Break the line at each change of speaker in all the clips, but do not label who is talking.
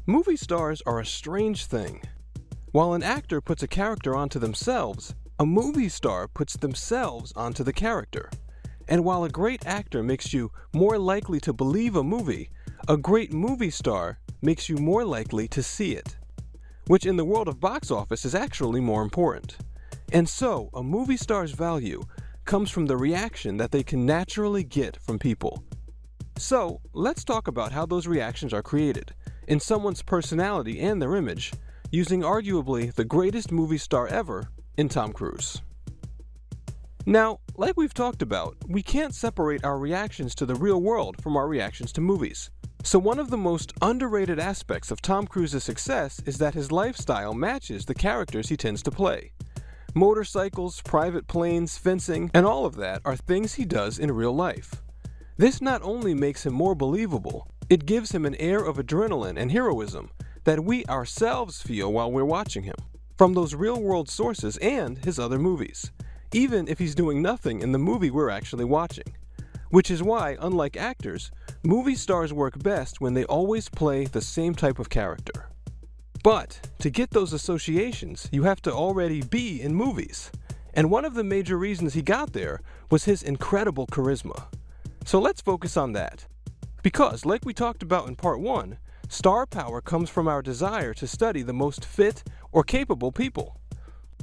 Movie stars are a strange thing. While an actor puts a character onto themselves, a movie star puts themselves onto the character. And while a great actor makes you more likely to believe a movie, a great movie star makes you more likely to see it. Which in the world of box office is actually more important. And so, a movie star's value comes from the reaction that they can naturally get from people. So, let's talk about how those reactions are created in someone's personality and their image, using arguably the greatest movie star ever in Tom Cruise. Now, like we've talked about, we can't separate our reactions to the real world from our reactions to movies. So one of the most underrated aspects of Tom Cruise's success is that his lifestyle matches the characters he tends to play. Motorcycles, private planes, fencing, and all of that are things he does in real life. This not only makes him more believable, it gives him an air of adrenaline and heroism that we ourselves feel while we're watching him, from those real-world sources and his other movies, even if he's doing nothing in the movie we're actually watching. Which is why, unlike actors, movie stars work best when they always play the same type of character. But to get those associations, you have to already be in movies. And one of the major reasons he got there was his incredible charisma. So let's focus on that. Because, like we talked about in part 1, star power comes from our desire to study the most fit or capable people.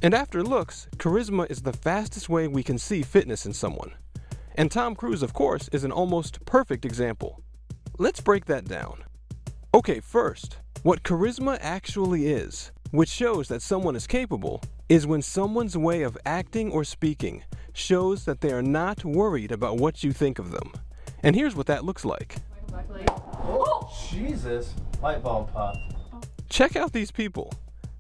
And after looks, charisma is the fastest way we can see fitness in someone. And Tom Cruise, of course, is an almost perfect example. Let's break that down. Okay, first, what charisma actually is, which shows that someone is capable, is when someone's way of acting or speaking shows that they are not worried about what you think of them. And here's what that looks like.
Oh, Jesus! Light bulb popped.
Check out these people.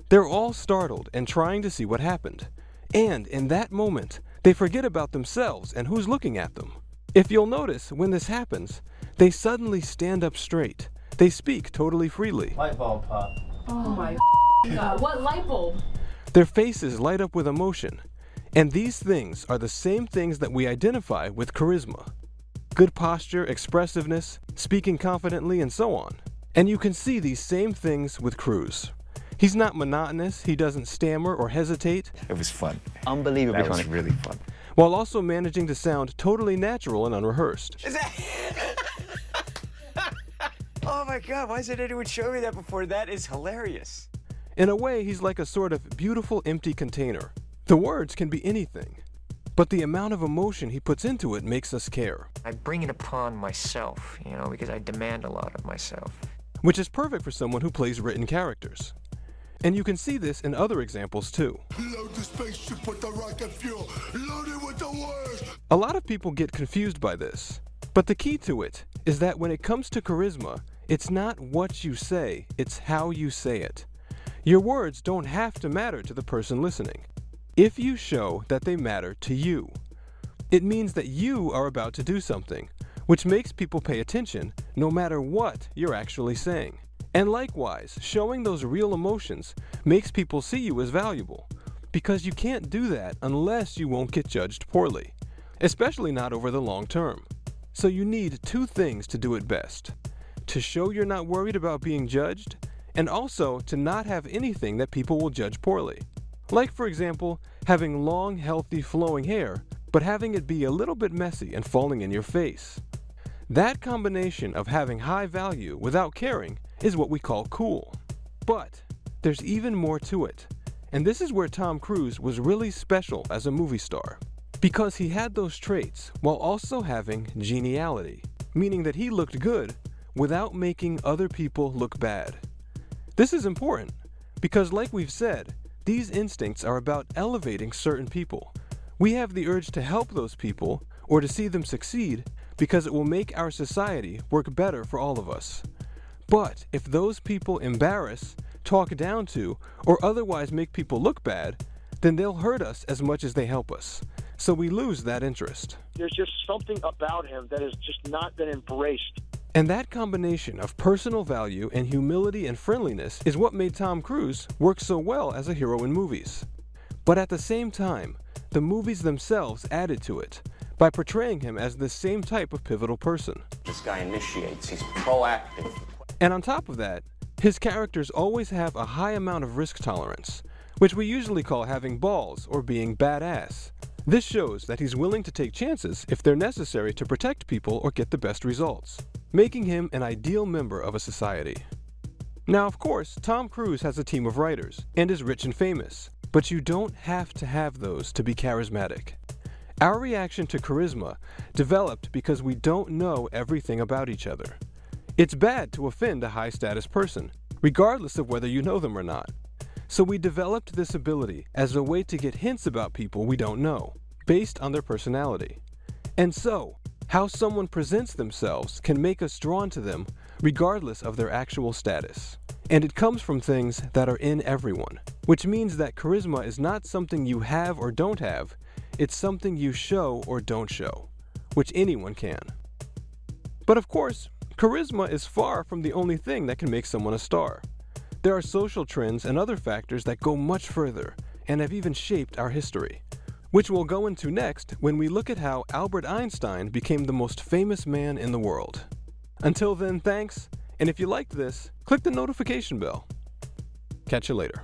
They're all startled and trying to see what happened. And in that moment, they forget about themselves and who's looking at them. If you'll notice, when this happens, they suddenly stand up straight. They speak totally freely.
Light bulb popped.
Oh my God, what light bulb?
Their faces light up with emotion. And these things are the same things that we identify with charisma. Good posture, expressiveness, speaking confidently, and so on. And you can see these same things with Cruise. He's not monotonous, he doesn't stammer or hesitate.
It was fun.
Unbelievably
That was
funny.
really fun.
While also managing to sound totally natural and unrehearsed.
Is that... Oh my God, why hasn't anyone shown me that before? That is hilarious.
In a way, he's like a sort of beautiful empty container. The words can be anything, but the amount of emotion he puts into it makes us care.
I bring it upon myself, because I demand a lot of myself.
Which is perfect for someone who plays written characters. And you can see this in other examples too.
Load the spaceship with the rocket fuel. Load it with the worst.
A lot of people get confused by this, but the key to it is that when it comes to charisma, it's not what you say, it's how you say it. Your words don't have to matter to the person listening, if you show that they matter to you. It means that you are about to do something, which makes people pay attention no matter what you're actually saying. And likewise, showing those real emotions makes people see you as valuable, because you can't do that unless you won't get judged poorly, especially not over the long term. So you need two things to do it best: to show you're not worried about being judged, and also to not have anything that people will judge poorly. Like, for example, having long, healthy, flowing hair, but having it be a little bit messy and falling in your face. That combination of having high value without caring is what we call cool. But there's even more to it, and this is where Tom Cruise was really special as a movie star, because he had those traits while also having geniality, meaning that he looked good without making other people look bad. This is important because, like we've said, these instincts are about elevating certain people. We have the urge to help those people or to see them succeed because it will make our society work better for all of us. But if those people embarrass, talk down to, or otherwise make people look bad, then they'll hurt us as much as they help us. So we lose that interest.
There's just something about him that has just not been embraced.
And that combination of personal value and humility and friendliness is what made Tom Cruise work so well as a hero in movies. But at the same time, the movies themselves added to it by portraying him as the same type of pivotal person.
This guy initiates, he's proactive.
And on top of that, His characters always have a high amount of risk tolerance, which we usually call having balls or being badass. This shows that he's willing to take chances if they're necessary to protect people or get the best results, making him an ideal member of a society. Now, of course, Tom Cruise has a team of writers and is rich and famous, but you don't have to have those to be charismatic. Our reaction to charisma developed because we don't know everything about each other. It's bad to offend a high-status person, regardless of whether you know them or not. So we developed this ability as a way to get hints about people we don't know, based on their personality. And so, how someone presents themselves can make us drawn to them regardless of their actual status. And it comes from things that are in everyone, which means that charisma is not something you have or don't have, it's something you show or don't show, which anyone can. But of course, charisma is far from the only thing that can make someone a star. There are social trends and other factors that go much further and have even shaped our history, which we'll go into next when we look at how Albert Einstein became the most famous man in the world. Until then, thanks, and if you liked this, click the notification bell. Catch you later.